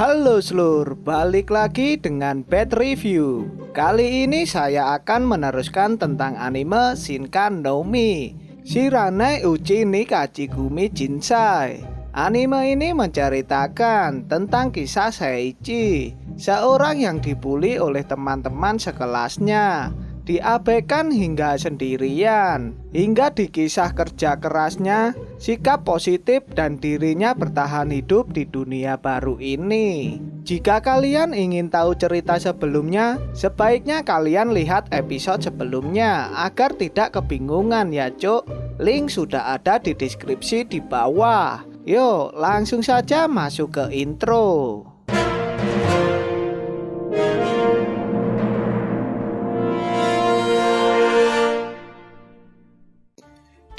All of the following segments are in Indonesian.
Halo Slur, balik lagi dengan Bad Review. Kali ini saya akan meneruskan tentang anime Shinkan no Mi, Shiranai Uchi ni Kachigumi Jinsai. Anime ini menceritakan tentang kisah Seiichi, seorang yang dibully oleh teman-teman sekelasnya, diabaikan hingga sendirian, hingga di kisah kerja kerasnya, sikap positif dan dirinya bertahan hidup di dunia baru ini. Jika kalian ingin tahu cerita sebelumnya, sebaiknya kalian lihat episode sebelumnya agar tidak kebingungan ya cuk. Link sudah ada di deskripsi di bawah. Yuk langsung saja masuk ke intro.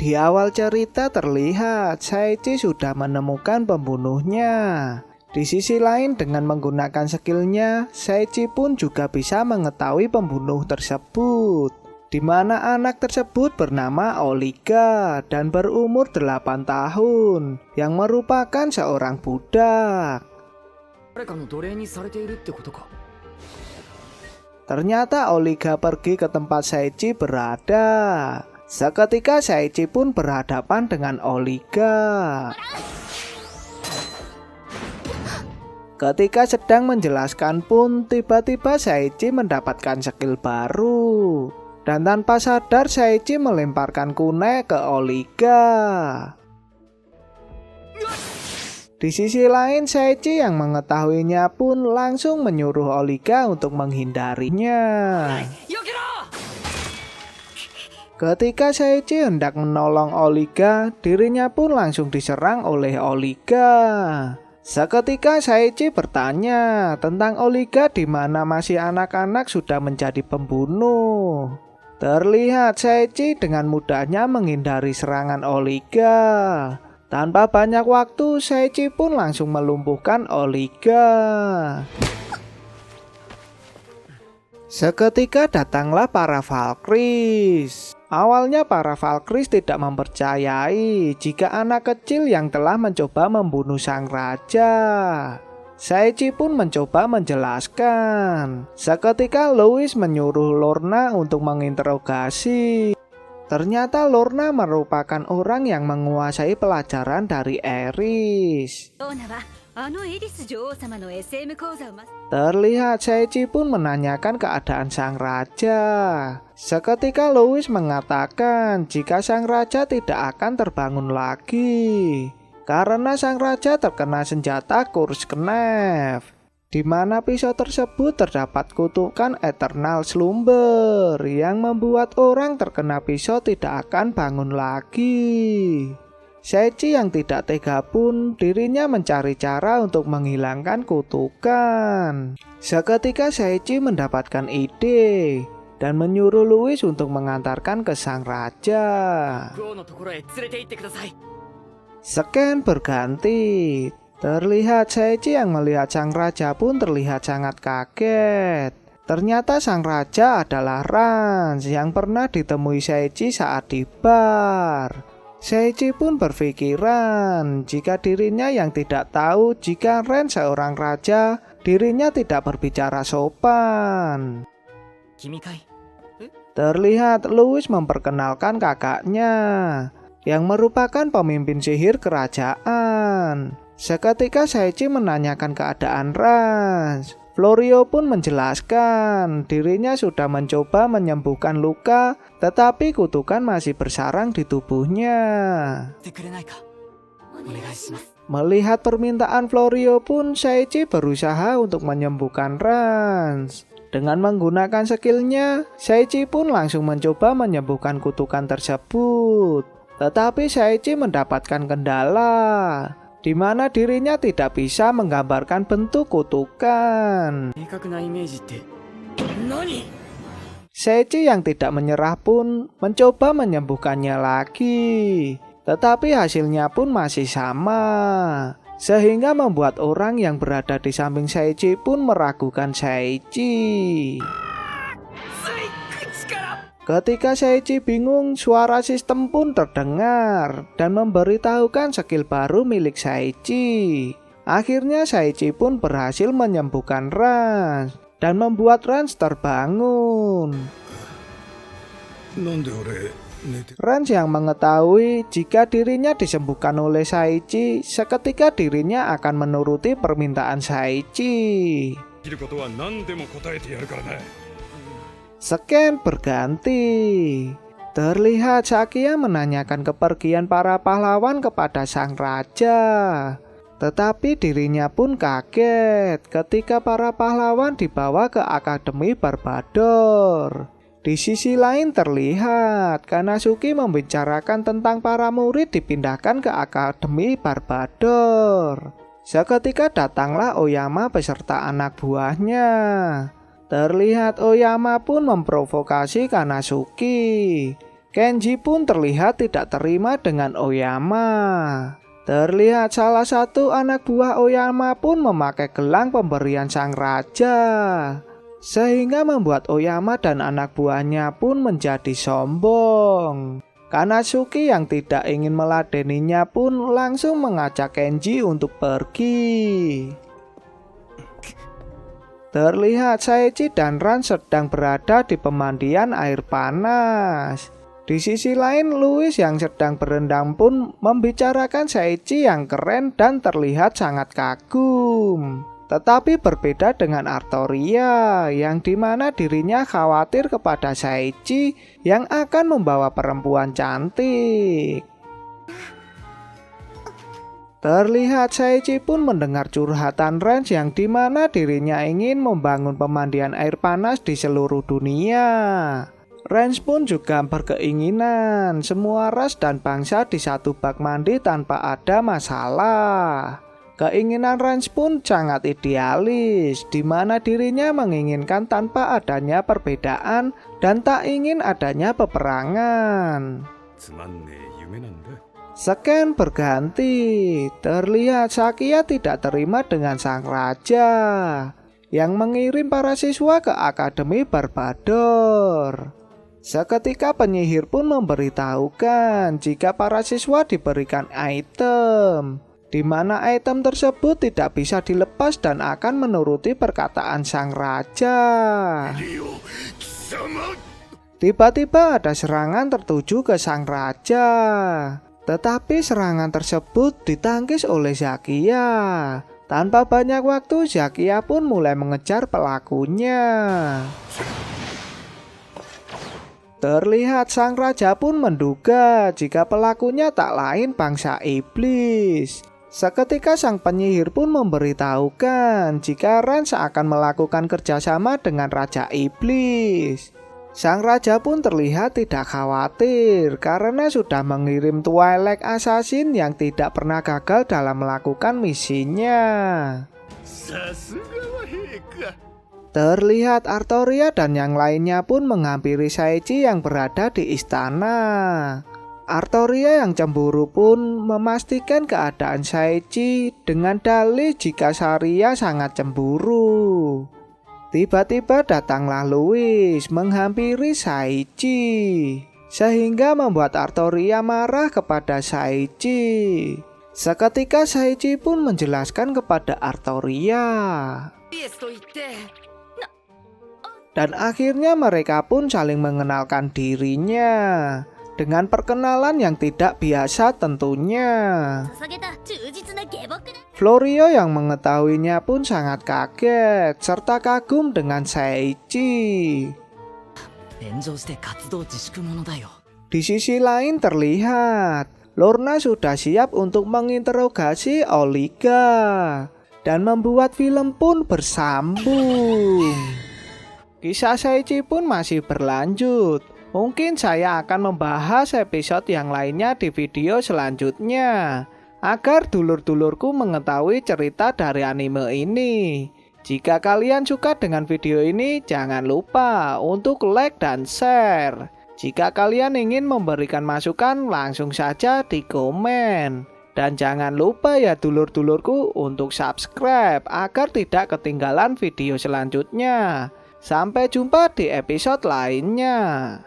Di awal cerita terlihat Seiichi sudah menemukan pembunuhnya. Di sisi lain dengan menggunakan skillnya, Seiichi pun juga bisa mengetahui pembunuh tersebut, di mana anak tersebut bernama Oliga dan berumur 8 tahun, yang merupakan seorang budak. Ternyata Oliga pergi ke tempat Seiichi berada. Seketika Seiichi pun berhadapan dengan Oliga. Ketika sedang menjelaskan pun, tiba-tiba Seiichi mendapatkan skill baru. Dan tanpa sadar Seiichi melemparkan kunai ke Oliga. Di sisi lain Seiichi yang mengetahuinya pun langsung menyuruh Oliga untuk menghindarinya. Ketika Seiichi hendak menolong Oliga, dirinya pun langsung diserang oleh Oliga. Seketika Seiichi bertanya tentang Oliga di mana masih anak-anak sudah menjadi pembunuh. Terlihat Seiichi dengan mudahnya menghindari serangan Oliga. Tanpa banyak waktu, Seiichi pun langsung melumpuhkan Oliga. Seketika datanglah para Valkyries. Awalnya para Valkyries tidak mempercayai jika anak kecil yang telah mencoba membunuh sang raja. Seiichi pun mencoba menjelaskan. Seketika Louis menyuruh Lorna untuk menginterogasi. Ternyata Lorna merupakan orang yang menguasai pelajaran dari Eris. Terlihat Seiichi pun menanyakan keadaan sang raja. Seketika Louis mengatakan jika sang raja tidak akan terbangun lagi karena sang raja terkena senjata Kursk Knife, di mana pisau tersebut terdapat kutukan Eternal Slumber yang membuat orang terkena pisau tidak akan bangun lagi. Seiichi yang tidak tega pun dirinya mencari cara untuk menghilangkan kutukan. Seketika Seiichi mendapatkan ide dan menyuruh Louis untuk mengantarkan ke sang raja. Scan berganti. Terlihat Seiichi yang melihat sang raja pun terlihat sangat kaget. Ternyata sang raja adalah Rans yang pernah ditemui Seiichi saat di bar. Seiichi pun berpikiran jika dirinya yang tidak tahu jika Ren seorang raja, dirinya tidak berbicara sopan. Terlihat Louis memperkenalkan kakaknya yang merupakan pemimpin sihir kerajaan. Seketika Seiichi menanyakan keadaan Rans. Florio pun menjelaskan dirinya sudah mencoba menyembuhkan luka, tetapi kutukan masih bersarang di tubuhnya. Melihat permintaan Florio pun, Seiichi berusaha untuk menyembuhkan Rans. Dengan menggunakan skillnya, Seiichi pun langsung mencoba menyembuhkan kutukan tersebut. Tetapi Seiichi mendapatkan kendala, di mana dirinya tidak bisa menggambarkan bentuk kutukan. Seiichi yang tidak menyerah pun mencoba menyembuhkannya lagi, tetapi hasilnya pun masih sama, sehingga membuat orang yang berada di samping Seiichi pun meragukan Seiichi. Ketika Seiichi bingung, suara sistem pun terdengar dan memberitahukan skill baru milik Seiichi. Akhirnya Saichi pun berhasil menyembuhkan Rans dan membuat Rans terbangun. Rans yang mengetahui jika dirinya disembuhkan oleh Saichi, seketika dirinya akan menuruti permintaan Saichi. Scan berganti. Terlihat Sakia menanyakan kepergian para pahlawan kepada sang raja. Tetapi dirinya pun kaget ketika para pahlawan dibawa ke Akademi Barbador. Di sisi lain terlihat Kanasuki membicarakan tentang para murid dipindahkan ke Akademi Barbador. Seketika datanglah Oyama beserta anak buahnya. Terlihat Oyama pun memprovokasi Kanasuki. Kenji pun terlihat tidak terima dengan Oyama. Terlihat salah satu anak buah Oyama pun memakai gelang pemberian sang raja, sehingga membuat Oyama dan anak buahnya pun menjadi sombong. Kanasuki yang tidak ingin meladeninya pun langsung mengajak Kenji untuk pergi. Terlihat Saichi dan Ran sedang berada di pemandian air panas. Di sisi lain, Louis yang sedang berendam pun membicarakan Saichi yang keren dan terlihat sangat kagum. Tetapi berbeda dengan Artoria, yang dimana dirinya khawatir kepada Saichi yang akan membawa perempuan cantik. Terlihat Saichi pun mendengar curhatan Rans yang dimana dirinya ingin membangun pemandian air panas di seluruh dunia. Rans pun juga berkeinginan semua ras dan bangsa di satu bak mandi tanpa ada masalah. Keinginan Rans pun sangat idealis, di mana dirinya menginginkan tanpa adanya perbedaan dan tak ingin adanya peperangan. Scan berganti. Terlihat Sakia tidak terima dengan sang raja yang mengirim para siswa ke Akademi Barbador. Seketika penyihir pun memberitahukan jika para siswa diberikan item, di mana item tersebut tidak bisa dilepas dan akan menuruti perkataan sang raja. Tiba-tiba ada serangan tertuju ke sang raja. Tetapi serangan tersebut ditangkis oleh Zakia. Tanpa banyak waktu, Zakia pun mulai mengejar pelakunya. Terlihat sang raja pun menduga jika pelakunya tak lain bangsa iblis. Seketika sang penyihir pun memberitahukan jika Rans akan melakukan kerjasama dengan Raja Iblis. Sang raja pun terlihat tidak khawatir karena sudah mengirim Twilight Assassin yang tidak pernah gagal dalam melakukan misinya. Terlihat Artoria dan yang lainnya pun menghampiri Saichi yang berada di istana. Artoria yang cemburu pun memastikan keadaan Saichi dengan dalih jika Saria sangat cemburu. Tiba-tiba datanglah Louis menghampiri Saichi, sehingga membuat Artoria marah kepada Saichi. Seketika Saichi pun menjelaskan kepada Artoria. Dan akhirnya mereka pun saling mengenalkan dirinya. Dengan perkenalan yang tidak biasa tentunya. Florio yang mengetahuinya pun sangat kaget serta kagum dengan Saichi. Di sisi lain terlihat Lorna sudah siap untuk menginterogasi Oliga dan membuat film pun bersambung. Kisah Saichi pun masih berlanjut. Mungkin saya akan membahas episode yang lainnya di video selanjutnya, agar dulur-dulurku mengetahui cerita dari anime ini. Jika kalian suka dengan video ini, jangan lupa untuk like dan share. Jika kalian ingin memberikan masukan, langsung saja di komen. Dan jangan lupa ya dulur-dulurku untuk subscribe agar tidak ketinggalan video selanjutnya. Sampai jumpa di episode lainnya.